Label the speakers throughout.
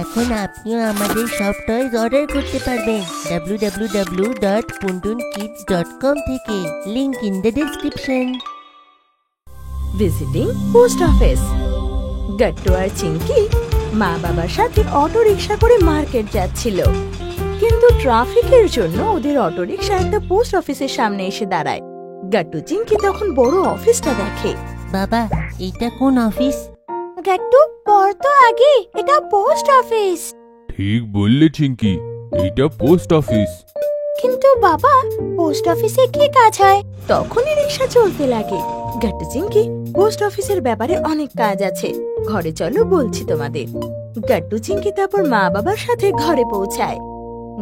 Speaker 1: এখন আপনিও আমাদের সব টয়েস অর্ডার করতে পারবেন www.puntunkids.com থেকে। Link in the description.
Speaker 2: Visiting post office. Gattu আর চিঙ্কি মা বাবার সাথে অটো রিকশা করে মার্কেট যাচ্ছিল, কিন্তু ট্রাফিকের জন্য ওদের অটো রিকশা একটা পোস্ট অফিসের সামনে এসে দাঁড়ায়। গাট্টু চিঙ্কি তখন বড় অফিসটা দেখে।
Speaker 1: বাবা, এটা কোন অফিস?
Speaker 2: গাট্টু, পড় তো আগে, এটা পোস্ট অফিস।
Speaker 3: ঠিক বললে চিঙ্কি, এটা পোস্ট অফিস।
Speaker 2: কিন্তু বাবা, পোস্ট অফিসে কি কাজ হয়? তখনই রিকশা চলতে লাগে। গাট্টু চিঙ্কি, পোস্ট অফিসের ব্যাপারে অনেক কাজ আছে, ঘরে চলো বলছি তোমাদের। গাট্টু চিঙ্কি তারপর মা বাবার সাথে ঘরে পৌঁছায়।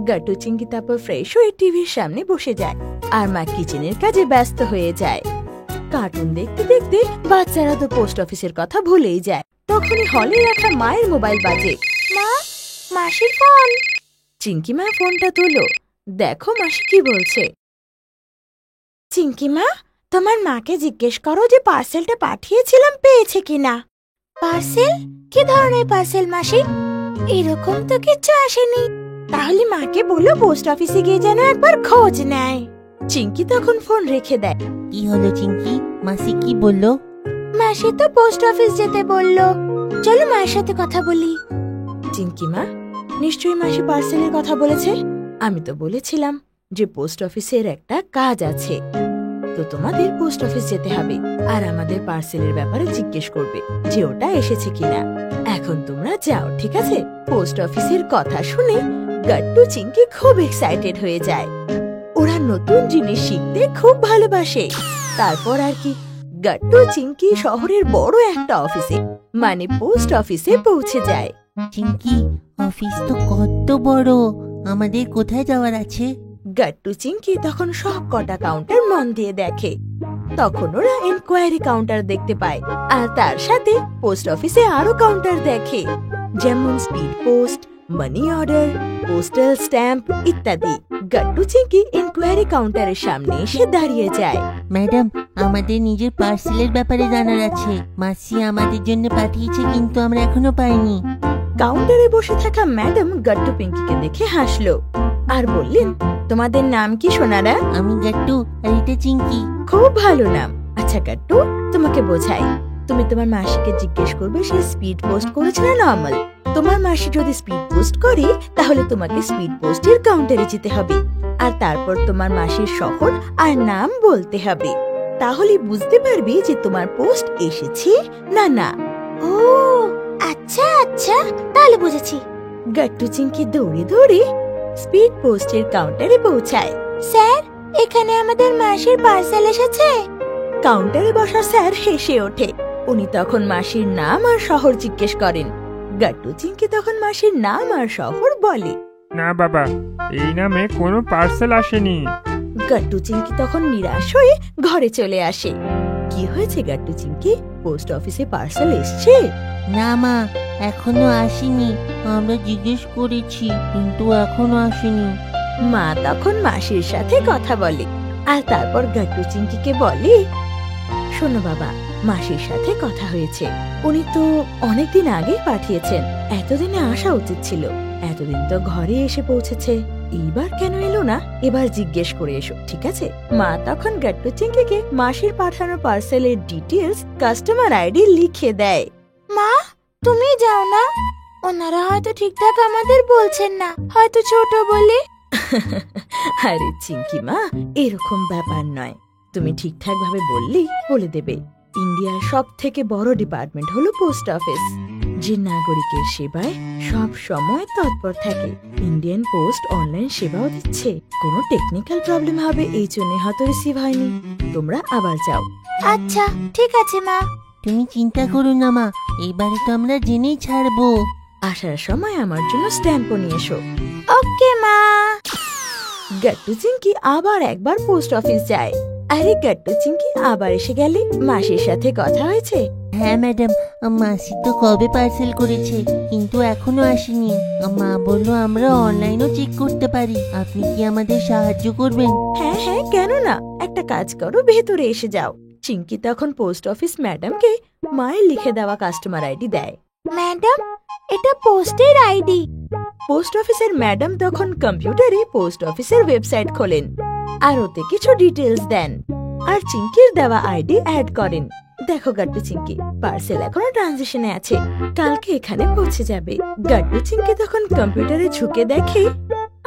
Speaker 2: গাট্টু চিঙ্কি তারপর ফ্রেশ হয়ে টিভির সামনে বসে যায়, আর মা কিচেনের কাজে ব্যস্ত হয়ে যায়। কার্টুন দেখতে দেখতে বাচ্চারা তো পোস্ট অফিসের কথা ভুলেই যায়। তখনই হলে রাখা মায়ের মোবাইল বাজে। মা, মাসির ফোন। চিঙ্কি মা ফোনটা তোলো, দেখো মাসি কি বলছে। চিঙ্কি মা, তোমার মাকে জিজ্ঞেস করো যে পার্সেলটা পাঠিয়েছিলাম পেয়েছে কিনা। পার্সেল? কি ধরনের পার্সেল মাসি? এরকম তো কিছু আসেনি। তাহলে মাকে বলো পোস্ট অফিসে গিয়ে যেন একবার খোঁজ নেয়। চিঙ্কি তখন ফোন রেখে দেয়।
Speaker 1: কি হলো চিঙ্কি, মাসি কি বললো?
Speaker 2: মাসি তো পোস্ট অফিস যেতে বললো, চলো মায়ের সাথে কথা বলি। চিঙ্কি মা, নিশ্চয়ই মাসি পার্সেলের কথা বলেছে। আমি তো বলেছিলাম যে পোস্ট অফিসের একটা কাজ আছে, তো তোমাদের পোস্ট অফিস যেতে হবে আর আমাদের পার্সেলের ব্যাপারে জিজ্ঞেস করবে যে ওটা এসেছে কিনা। এখন তোমরা যাও, ঠিক আছে? পোস্ট অফিসের কথা শুনে গাট্টু চিঙ্কি খুব এক্সাইটেড হয়ে যায়। ওরা নতুন জিনিস শিখতে খুব ভালোবাসে। তারপর আর কি, গাট্টু চিঙ্কি শহরের বড় একটা অফিসে, মানে পোস্ট অফিসে পৌঁছে যায়।
Speaker 1: চিঙ্কি, অফিস তো কত বড়, আমাদের কোথায় যাওয়ার আছে?
Speaker 2: গাট্টু চিঙ্কি তখন সব কটা কাউন্টার মন দিয়ে দেখে। তখন ওরা এনকোয়ারি কাউন্টার দেখতে পায়, আর তার সাথে পোস্ট অফিসে আরো কাউন্টার দেখে, যেমন speed post, money order, postal stamp ইত্যাদি। গাট্টু চিঙ্কি এনকোয়ারি কাউন্টারের সামনে এসে দাঁড়িয়ে যায়।
Speaker 1: ম্যাডাম, আমাদের নিজের পার্সেলের ব্যাপারে জানার আছে। মাসি আমাদের জন্য পাঠিয়েছে, কিন্তু আমরা এখনো পাইনি।
Speaker 2: কাউন্টারে বসে থাকা ম্যাডাম গাট্টু পিঙ্কিকে দেখে হাসলো আর বললেন, তোমাদের নাম কি সোনারা?
Speaker 1: আমি গাট্টু, আর এটা চিঙ্কি।
Speaker 2: খুব ভালো নাম। আচ্ছা গাট্টু, তোমাকে বোঝাই। তুমি তোমার মাসিকে জিজ্ঞেস করবে সে স্পিড পোস্ট করেছে না নরমাল। তোমার মাসি যদি স্পিড পোস্ট করে, তাহলে তোমাকে স্পিড পোস্টের কাউন্টারে যেতে হবে, আর তারপর তোমার মাসির শহর আর নাম বলতে হবে। তাহলে বুঝতে পারবে যে তোমার পোস্ট এসেছে না না। ও আচ্ছা আচ্ছা, তাহলে বুঝেছি। গাট্টু চিঙ্কি দৌড়ে দৌড়ে স্পিড পোস্টের কাউন্টারে পৌঁছায়। স্যার, এখানে আমাদের মাসির পার্সেল এসেছে। কাউন্টারে বসা স্যার হেসে ওঠে। উনি তখন মাসির নাম আর শহর জিজ্ঞেস করেন। গাট্টু চিঙ্কি তখন মাসির নাম আর শহর বলে।
Speaker 4: না বাবা, এই নামে কোনো পার্সেল আসেনি।
Speaker 2: গাট্টু চিঙ্কি তখন নিরাশ হয়ে ঘরে চলে আসে। কি হয়েছে গাট্টু চিঙ্কি, পোস্ট অফিসে পার্সেল এসছে?
Speaker 1: না মা, এখনো আসেনি। আমরা জিজ্ঞেস করেছি, কিন্তু এখনো আসেনি।
Speaker 2: মা তখন মাসির সাথে কথা বলে, আর তারপর গাট্টু চিঙ্কিকে বলে, শোনো বাবা, মাসির সাথে কথা হয়েছে। উনি তো অনেকদিন আগেই পাঠিয়েছেন, এতদিনে আসা উচিত ছিল। এতদিন তো ঘরে এসে পৌঁছেছে, এইবার কেন এলো না? এবার জিজ্ঞেস করে এসো, ঠিক আছে? মা তখন গাট্টু চিঙ্কিকে মাসির পাঠানো পার্সেলের ডিটেলস, কাস্টমার আইডি লিখে দেয়। মা, তুমি যাও না, ওনারা হয়তো ঠিকঠাক আমাদের বলছেন না, হয়তো ছোট বলে। আরে চিঙ্কি মা, এরকম ব্যাপার নয়, তুমি ঠিকঠাক ভাবে বললেই বলে দেবে। ইন্ডিয়ার সব থেকে বড় ডিপার্টমেন্ট হলো পোস্ট অফিস, যে নাগরিকের সেবায় সব সময় তৎপর থাকে। ইন্ডিয়ান পোস্ট অনলাইন সেবাও দিচ্ছে। কোনো টেকনিক্যাল প্রবলেম হবে এই জন্য হয়তো রিসিভ হয়নি। তোমরা আবার যাও। আচ্ছা ঠিক আছে মা।
Speaker 1: তুমি চিন্তা করো না মা, এইবারে তো আমরা জেনেই ছাড়বো।
Speaker 2: আসার সময় আমার জন্য স্ট্যাম্পও নিয়ে এসো। ওকে মা। গাট্টু চিঙ্কি আবার একবার পোস্ট অফিস যায়। আরে গাট্টু চিঙ্কি আবার এসে গেলে, মাসির সাথে কথা হয়েছে?
Speaker 1: হ্যাঁ ম্যাডাম, মাসি তো কবে পার্সেল করেছে, কিন্তু এখনো আসেনি। মা বললো আমরা অনলাইনও চেক করতে পারি। আপনি কি আমাদের সাহায্য করবেন?
Speaker 2: হ্যাঁ হ্যাঁ, কেন না। একটা কাজ করো, ভেতরে এসে যাও। চিঙ্কি তখন পোস্ট অফিস ম্যাডামকে মায়ের লিখে দেওয়া কাস্টমার আইডি দেয়। ম্যাডাম, এটা পোস্টের আইডি। পোস্ট অফিসের ম্যাডাম তখন কম্পিউটারে পোস্ট অফিসের ওয়েবসাইট খোলেন আর ওতে কিছু ডিটেলস দেন আর চিঙ্কির দেওয়া আইডি অ্যাড করেন। দেখো গাট্টু চিঙ্কি, পার্সেল এখনো ট্রানজিশনে আছে, কালকে এখানে পৌঁছে যাবে। গাট্টু চিঙ্কি তখন কম্পিউটারে ঝুঁকে দেখে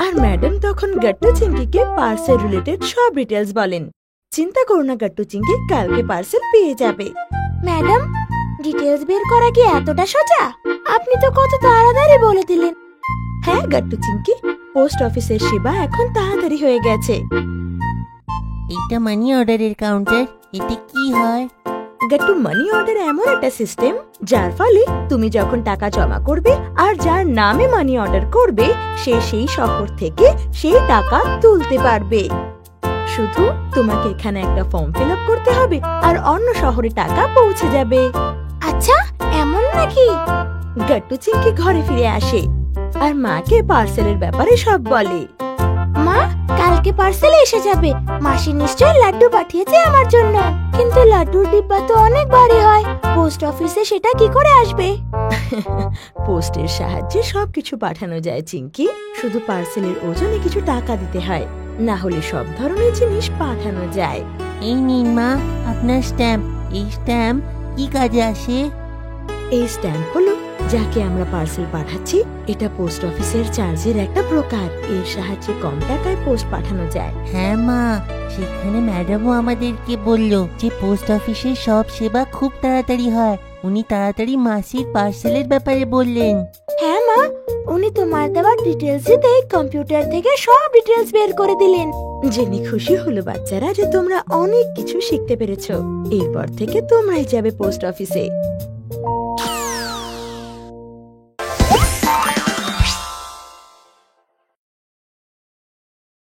Speaker 2: আর ম্যাডাম তখন গাট্টু চিঙ্কিকে পার্সেল রিলেটেড সব ডিটেলস বলেন। চিন্তা করো না গাট্টু চিঙ্কি, কালকে পার্সেল পেয়ে যাবে। ম্যাডাম, ডিটেলস বের করা কি এতটা সোজা? আপনি তো কত তাড়াতাড়ি বলে দিলেন। হ্যাঁ গাট্টু চিঙ্কি, পোস্ট অফিসের সেবা এখন তাড়াতাড়ি হয়ে গেছে।
Speaker 1: এটা মানি অর্ডারের কাউন্টার, এতে কি হয়?
Speaker 2: গাট্টু, মানি অর্ডার এমন একটা সিস্টেম যার ফলে তুমি যখন টাকা জমা করবে আর যার নামে মানি অর্ডার করবে সে সেই শহর থেকে সেই টাকা তুলতে পারবে। শুধু তোমাকে এখানে একটা ফর্ম ফিল আপ করতে হবে আর অন্য শহরে টাকা পৌঁছে যাবে। আচ্ছা, এমন নাকি? গাট্টু চিঙ্কি ঘরে ফিরে আসে আর মাকে পার্সেলের ব্যাপারে সব বলে। মা, কালকে পার্সেল এসে যাবে। মাসি নিশ্চয় লাড্ডু পাঠিয়েছে আমার জন্য। কিন্তু লাড্ডুর ডিব্বা তো অনেক ভারী হয়, পোস্ট অফিসে সেটা কি করে আসবে? পোস্টের সাহায্যে সবকিছু পাঠানো যায় চিঙ্কি, শুধু পার্সেলের ওজনে কিছু টাকা দিতে হয়, না হলে সব ধরনের জিনিস পাঠানো যায়।
Speaker 1: এই নিন মা, আপনার স্ট্যাম্প। এই স্ট্যাম্প কি কাজে আসে?
Speaker 2: এই স্ট্যাম্প হলো যাকে আমরা পার্সেল পাঠাচ্ছি, এটা পোস্ট অফিসের চার্জের একটা প্রকার। এর সাহায্যে কম টাকায় পোস্ট পাঠানো যায়।
Speaker 1: হ্যাঁ মা, সেখানে ম্যাডামও আমাদেরকে বলল যে পোস্ট অফিসের সব সেবা খুব তাড়াতাড়ি হয়। উনি তাড়াতাড়ি মাসির পার্সেলের ব্যাপারে বললেন।
Speaker 2: হ্যাঁ মা, উনি তোমার দেওয়া ডিটেলস দিতে কম্পিউটার থেকে সব ডিটেলস বের করে দিলেন। জেনে খুশি হলো বাচ্চারা যে তোমরা অনেক কিছু শিখতে পেরেছো। এরপর থেকে তোমরাই যাবে পোস্ট অফিসে।